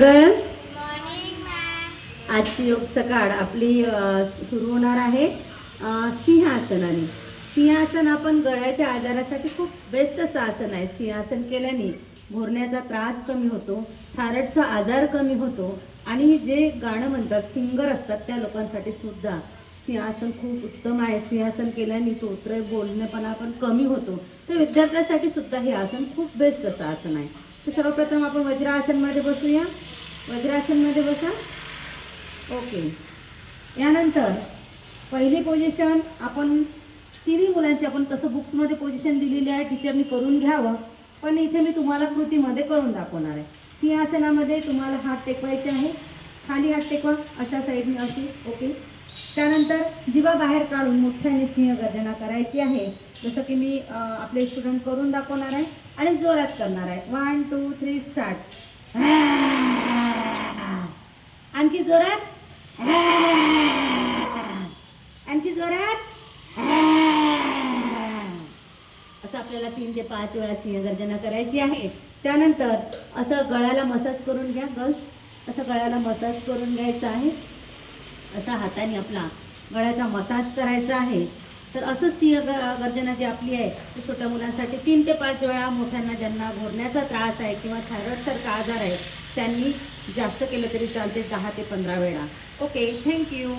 Girls, morning ma'am. आजची योग सकाळ आपली सुरू होणार आहे सिंहासनाने. सिंहासन आपण गळ्याच्या आजारासाठी खूप बेस्ट असं आसन आहे. सिंहासन केल्याने घोरण्याचा त्रास कमी होतो, थायरॉइडचा आजार कमी होतो आणि जे गाणं म्हणतात सिंगर असतात त्या लोकांसाठी सुद्धा सिंहासन खूप उत्तम आहे. सिंहासन केल्याने तोत्र बोलणेपणा पण कमी होतो. तर विद्यार्थ्यांसाठी सुद्धा हे आसन खूप बेस्ट असं आसन आहे. तर सर्वप्रथम आपण वज्रासनमध्ये बसूया. वज्रासनमध्ये बसा. ओके. यानंतर पहिली पोझिशन आपण तिन्ही मुलांची आपण तसं बुक्समध्ये पोझिशन दिलेली आहे, टीचरनी करून घ्यावं, पण इथे मी तुम्हाला कृतीमध्ये करून दाखवणार आहे. सिंहासनामध्ये तुम्हाला हात टेकवायचे आहे, खाली हात टेकवा अशा साईडने अशी. ओके. त्यानंतर जिभा बाहेर काढून मोठ्याने सिंहगर्जना करायची आहे, जसं की मी आपले स्टुडंट करून दाखवणार आहे आणि जोरात करणार आहे. 1 2 3 स्टार्ट. आणखी जोरात, आणखी जोरात. असं आपल्याला 3 ते 5 वेळा सिंहगर्जना करायची आहे. त्यानंतर असं गळ्याला मसाज करून घ्या गर्ल्स. असं गळ्याला मसाज करून घ्यायचं आहे. असा हाताने आपला गळ्याचा मसाज करायचा आहे. तर असं सिंहगर्जना जी आपली आहे ती छोट्या मुलांसाठी 3 ते 5 वेळा, मोठ्यांना ज्यांना घोरण्याचा त्रास आहे किंवा थायरॉइडसारखा आजार आहे त्यांनी जास्त केलं तरी चालते 10 ते 15 वेळा. ओके. थँक्यू.